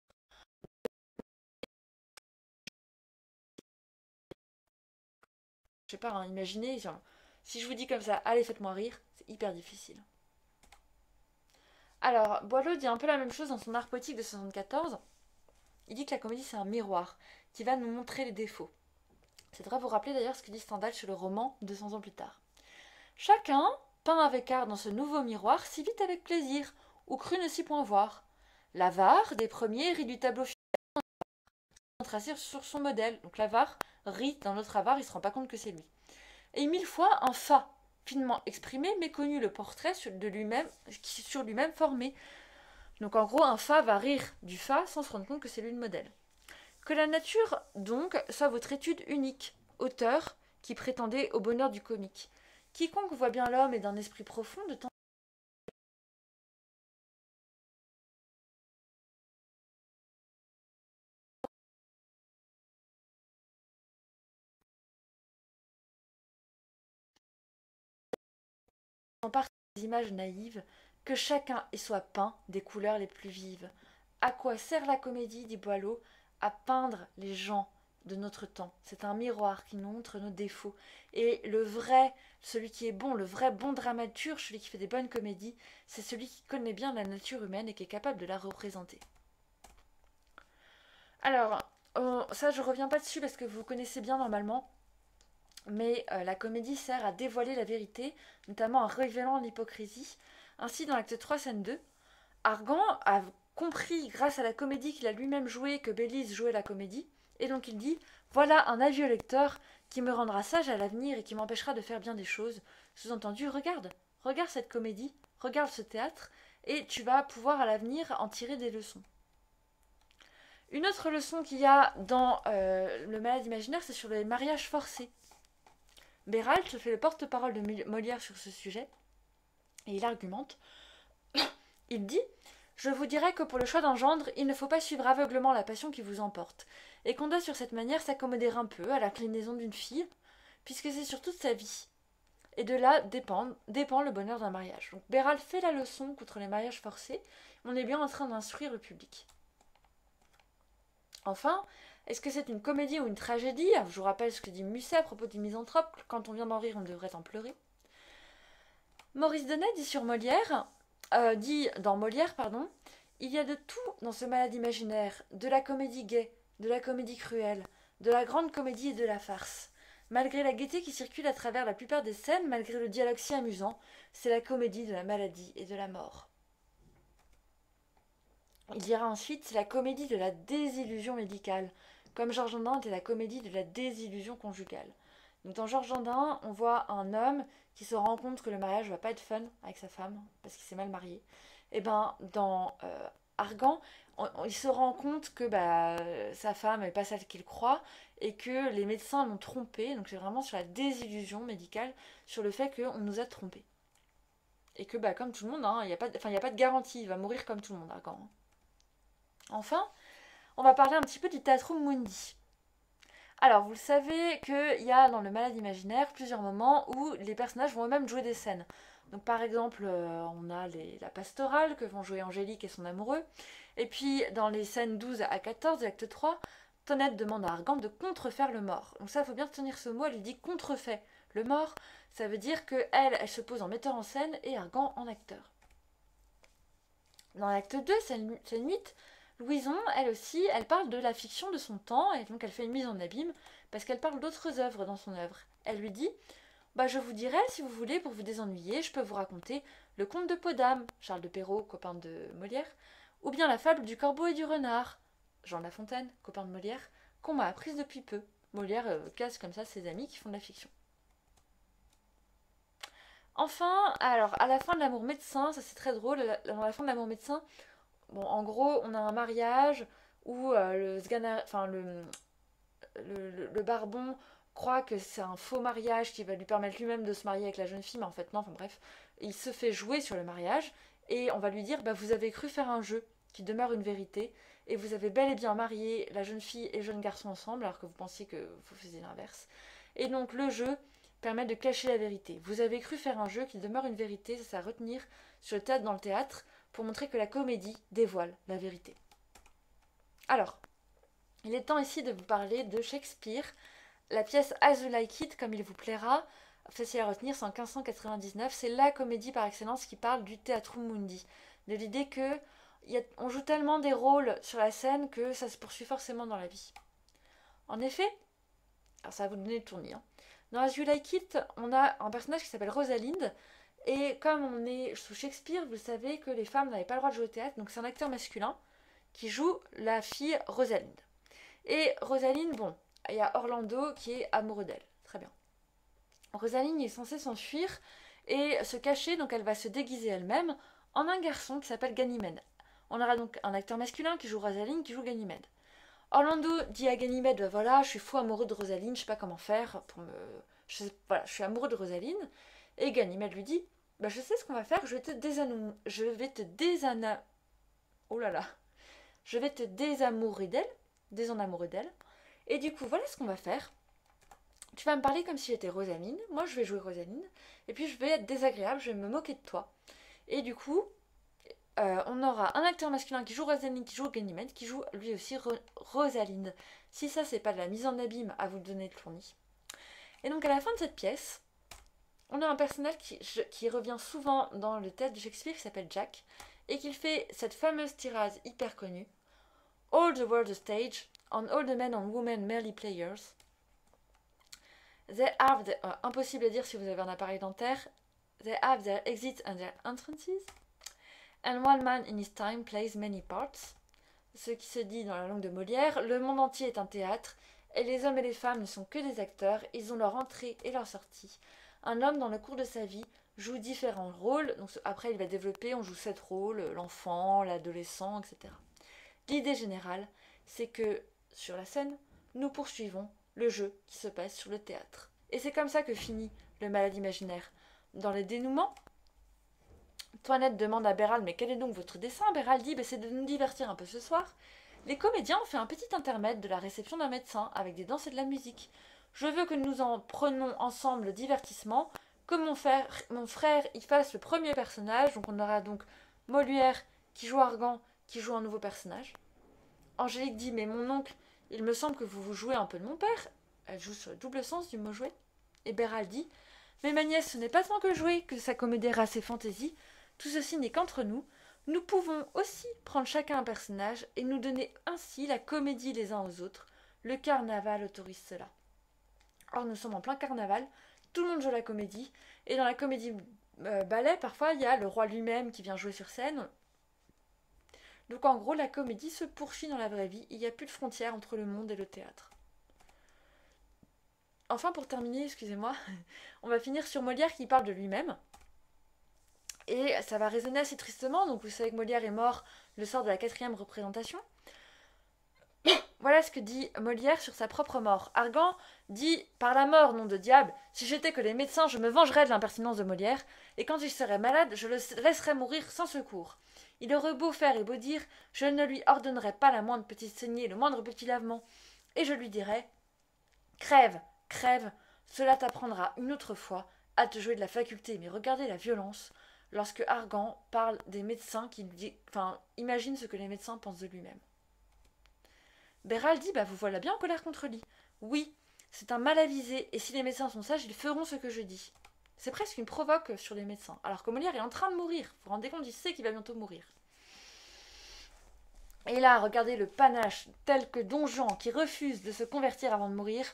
Je sais pas, hein, imaginez, genre, si je vous dis comme ça, allez faites-moi rire, c'est hyper difficile. Alors, Boileau dit un peu la même chose dans son art poétique de 74. Il dit que la comédie c'est un miroir qui va nous montrer les défauts. C'est vrai vous rappeler d'ailleurs ce que dit Stendhal sur le roman 200 ans plus tard. Chacun peint avec art dans ce nouveau miroir si vite avec plaisir, ou cru ne s'y point voir. L'avare des premiers rit du tableau tracé sur son modèle. Donc l'avare rit dans notre avare, il se rend pas compte que c'est lui. Et 1000 fois un fa finement exprimé, méconnu le portrait sur lui-même formé. Donc en gros, un fa va rire du fa sans se rendre compte que c'est lui le modèle. Que la nature, donc, soit votre étude unique, auteur qui prétendait au bonheur du comique. Quiconque voit bien l'homme est d'un esprit profond de temps en partie images naïves, que chacun y soit peint des couleurs les plus vives. À quoi sert la comédie, dit Boileau, à peindre les gens de notre temps. C'est un miroir qui nous montre nos défauts. Et le vrai, celui qui est bon, le vrai bon dramaturge, celui qui fait des bonnes comédies, c'est celui qui connaît bien la nature humaine et qui est capable de la représenter. Alors, ça je reviens pas dessus parce que vous connaissez bien normalement, mais la comédie sert à dévoiler la vérité, notamment en révélant l'hypocrisie. Ainsi, dans l'acte 3, scène 2, Argan a compris, grâce à la comédie qu'il a lui-même jouée, que Bélise jouait la comédie, et donc il dit « Voilà un avieux lecteur qui me rendra sage à l'avenir et qui m'empêchera de faire bien des choses. » Sous-entendu, regarde cette comédie, regarde ce théâtre, et tu vas pouvoir à l'avenir en tirer des leçons. Une autre leçon qu'il y a dans le Malade imaginaire, c'est sur les mariages forcés. Bérald se fait le porte-parole de Molière sur ce sujet, et il argumente. Il dit « Je vous dirais que pour le choix d'un gendre, il ne faut pas suivre aveuglement la passion qui vous emporte, et qu'on doit sur cette manière s'accommoder un peu à l'inclinaison d'une fille, puisque c'est sur toute sa vie. Et de là dépend le bonheur d'un mariage. » Donc Bérald fait la leçon contre les mariages forcés, on est bien en train d'instruire le public. Enfin, est-ce que c'est une comédie ou une tragédie? Je vous rappelle ce que dit Musset à propos du misanthrope, quand on vient d'en rire, on devrait en pleurer. Maurice Denet dit dans Molière, il y a de tout dans ce malade imaginaire, de la comédie gaie, de la comédie cruelle, de la grande comédie et de la farce. Malgré la gaieté qui circule à travers la plupart des scènes, malgré le dialogue si amusant, c'est la comédie de la maladie et de la mort. Il dira ensuite, c'est la comédie de la désillusion médicale, comme Georges Dandin était la comédie de la désillusion conjugale. Donc dans Georges Dandin, on voit un homme qui se rend compte que le mariage va pas être fun avec sa femme, parce qu'il s'est mal marié. Et ben dans Argan, il se rend compte que sa femme n'est pas celle qu'il croit, et que les médecins l'ont trompé, donc c'est vraiment sur la désillusion médicale, sur le fait qu'on nous a trompés. Et que comme tout le monde, il n'y a pas de garantie, il va mourir comme tout le monde, Argan. Enfin, on va parler un petit peu du Theatrum Mundi. Alors, vous le savez qu'il y a dans le Malade imaginaire plusieurs moments où les personnages vont eux-mêmes jouer des scènes. Donc par exemple, on a la pastorale que vont jouer Angélique et son amoureux. Et puis dans les scènes 12 à 14 de l'acte 3, Tonette demande à Argan de contrefaire le mort. Donc ça, il faut bien tenir ce mot, elle lui dit contrefait le mort. Ça veut dire qu'elle se pose en metteur en scène et Argan en acteur. Dans l'acte 2, scène 8, Louison, elle aussi, elle parle de la fiction de son temps, et donc elle fait une mise en abîme, parce qu'elle parle d'autres œuvres dans son œuvre. Elle lui dit je vous dirai, si vous voulez, pour vous désennuyer, je peux vous raconter le conte de Podame, Charles de Perrault, copain de Molière, ou bien la fable du corbeau et du renard, Jean de La Fontaine, copain de Molière, qu'on m'a apprise depuis peu. Molière casse comme ça ses amis qui font de la fiction. Enfin, alors, à la fin de L'amour médecin, ça c'est très drôle, dans la fin de L'amour médecin, bon, en gros, on a un mariage où le barbon croit que c'est un faux mariage qui va lui permettre lui-même de se marier avec la jeune fille, mais en fait non, enfin bref, il se fait jouer sur le mariage, et on va lui dire, vous avez cru faire un jeu qui demeure une vérité, et vous avez bel et bien marié la jeune fille et le jeune garçon ensemble, alors que vous pensiez que vous faisiez l'inverse. Et donc le jeu permet de cacher la vérité. Vous avez cru faire un jeu qui demeure une vérité, ça c'est à retenir sur le théâtre dans le théâtre, pour montrer que la comédie dévoile la vérité. Alors, il est temps ici de vous parler de Shakespeare, la pièce As You Like It, comme il vous plaira, facile à retenir, c'est en 1599, c'est la comédie par excellence qui parle du Theatrum Mundi, de l'idée que on joue tellement des rôles sur la scène que ça se poursuit forcément dans la vie. En effet, alors ça va vous donner le tournis, dans As You Like It, on a un personnage qui s'appelle Rosalinde, et comme on est sous Shakespeare, vous savez que les femmes n'avaient pas le droit de jouer au théâtre, donc c'est un acteur masculin qui joue la fille Rosalinde. Et Rosalinde, il y a Orlando qui est amoureux d'elle. Très bien. Rosalinde est censée s'enfuir et se cacher, donc elle va se déguiser elle-même en un garçon qui s'appelle Ganymède. On aura donc un acteur masculin qui joue Rosalinde, qui joue Ganymède. Orlando dit à Ganymède, voilà, je suis fou amoureux de Rosalinde, je sais pas comment faire pour me... je suis amoureux de Rosalinde. Et Ganymède lui dit, je sais ce qu'on va faire, je vais te désamourer d'elle, désenamourer d'elle. Et du coup, voilà ce qu'on va faire. Tu vas me parler comme si j'étais Rosaline, moi je vais jouer Rosaline, et puis je vais être désagréable, je vais me moquer de toi. Et du coup, on aura un acteur masculin qui joue Rosaline, qui joue Ganymède, qui joue lui aussi Rosalinde. Si ça, c'est pas de la mise en abîme, à vous donner de fourni. Et donc, à la fin de cette pièce, on a un personnage qui revient souvent dans le théâtre de Shakespeare, qui s'appelle Jack, et qui fait cette fameuse tirade hyper connue. All the world a stage, on all the men and women merely players. They have impossible à dire si vous avez un appareil dentaire. They have their exits and their entrances. And one man in his time plays many parts. Ce qui se dit dans la langue de Molière, le monde entier est un théâtre, et les hommes et les femmes ne sont que des acteurs, ils ont leur entrée et leur sortie. Un homme dans le cours de sa vie joue différents rôles, donc après il va développer, on joue 7 rôles, l'enfant, l'adolescent, etc. L'idée générale, c'est que sur la scène, nous poursuivons le jeu qui se passe sur le théâtre. Et c'est comme ça que finit le malade imaginaire. Dans le dénouement, Toinette demande à Béral « Mais quel est donc votre dessein ?» Béral dit « C'est de nous divertir un peu ce soir. » Les comédiens ont fait un petit intermède de la réception d'un médecin avec des danses et de la musique. Je veux que nous en prenions ensemble le divertissement, que mon frère y fasse le premier personnage. Donc on aura donc Molière qui joue Argan, qui joue un nouveau personnage. Angélique dit « Mais mon oncle, il me semble que vous vous jouez un peu de mon père. » Elle joue sur le double sens du mot jouer. Et Béral dit « Mais ma nièce, ce n'est pas tant que jouer que s'accommoder à ses fantaisies. Tout ceci n'est qu'entre nous. Nous pouvons aussi prendre chacun un personnage et nous donner ainsi la comédie les uns aux autres. Le carnaval autorise cela. » Or, nous sommes en plein carnaval, tout le monde joue la comédie, et dans la comédie ballet, parfois, il y a le roi lui-même qui vient jouer sur scène. Donc en gros, la comédie se poursuit dans la vraie vie, il n'y a plus de frontières entre le monde et le théâtre. Enfin, pour terminer, excusez-moi, on va finir sur Molière qui parle de lui-même. Et ça va résonner assez tristement, donc vous savez que Molière est mort le soir de la 4e représentation. Voilà ce que dit Molière sur sa propre mort. Argan dit « Par la mort, nom de diable, si j'étais que les médecins, je me vengerais de l'impertinence de Molière, et quand il serait malade, je le laisserais mourir sans secours. Il aurait beau faire et beau dire, je ne lui ordonnerais pas la moindre petite saignée, le moindre petit lavement, et je lui dirais « Crève, crève, cela t'apprendra une autre fois à te jouer de la faculté, mais regardez la violence. » Lorsque Argan parle des médecins qui dit, imagine ce que les médecins pensent de lui-même. Béral dit vous voilà bien en colère contre lui. Oui, c'est un mal avisé, et si les médecins sont sages, ils feront ce que je dis. C'est presque une provoque sur les médecins, alors que Molière est en train de mourir. Vous vous rendez compte, il sait qu'il va bientôt mourir. Et là, regardez le panache tel que Don Juan qui refuse de se convertir avant de mourir.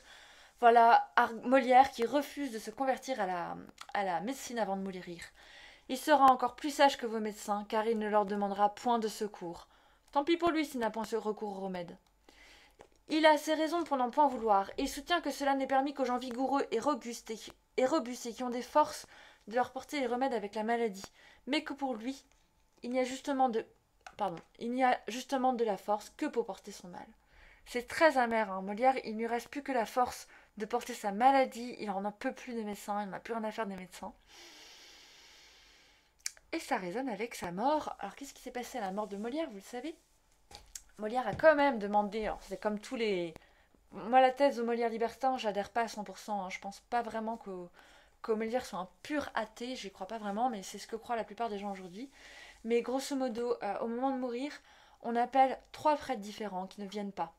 Voilà Molière qui refuse de se convertir à la médecine avant de mourir. Il sera encore plus sage que vos médecins, car il ne leur demandera point de secours. Tant pis pour lui s'il n'a point ce recours au remède. Il a ses raisons pour n'en point vouloir, et il soutient que cela n'est permis qu'aux gens vigoureux et robustes et qui ont des forces de leur porter les remèdes avec la maladie, mais que pour lui, il n'y a justement de la force que pour porter son mal. C'est très amer, Molière, il ne lui reste plus que la force de porter sa maladie, il n'en peut plus des médecins, il n'a plus rien à faire des médecins. Et ça résonne avec sa mort. Alors qu'est-ce qui s'est passé à la mort de Molière, vous le savez? Molière a quand même demandé, c'est comme tous les... Moi la thèse de Molière libertin, j'adhère pas à 100%, je pense pas vraiment que Molière soit un pur athée, j'y crois pas vraiment, mais c'est ce que croient la plupart des gens aujourd'hui. Mais grosso modo, au moment de mourir, on appelle 3 prêtres différents qui ne viennent pas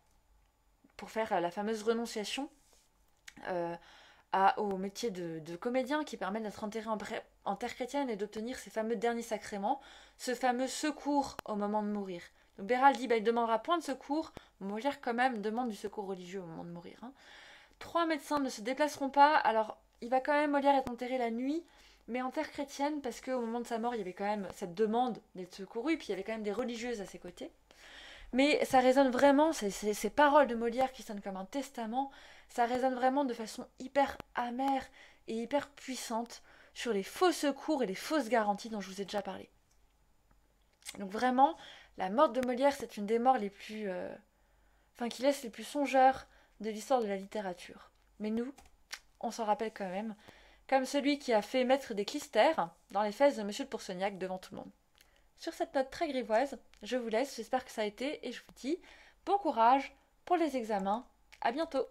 pour faire la fameuse renonciation au métier de comédien qui permet d'être enterré en terre chrétienne et d'obtenir ces fameux derniers sacrements, ce fameux secours au moment de mourir. Donc Béral dit il ne demandera point de secours, Molière quand même demande du secours religieux au moment de mourir. 3 médecins ne se déplaceront pas, alors il va quand même Molière être enterré la nuit, mais en terre chrétienne, parce qu'au moment de sa mort, il y avait quand même cette demande d'être secouru, puis il y avait quand même des religieuses à ses côtés. Mais ça résonne vraiment, ces paroles de Molière qui sonnent comme un testament, ça résonne vraiment de façon hyper amère et hyper puissante sur les faux secours et les fausses garanties dont je vous ai déjà parlé. Donc vraiment, la mort de Molière, c'est une des morts les plus... qui laisse les plus songeurs de l'histoire de la littérature. Mais nous, on s'en rappelle quand même, comme celui qui a fait mettre des clistères dans les fesses de Monsieur de Pourceaugnac devant tout le monde. Sur cette note très grivoise, je vous laisse, j'espère que ça a été, et je vous dis bon courage pour les examens, à bientôt.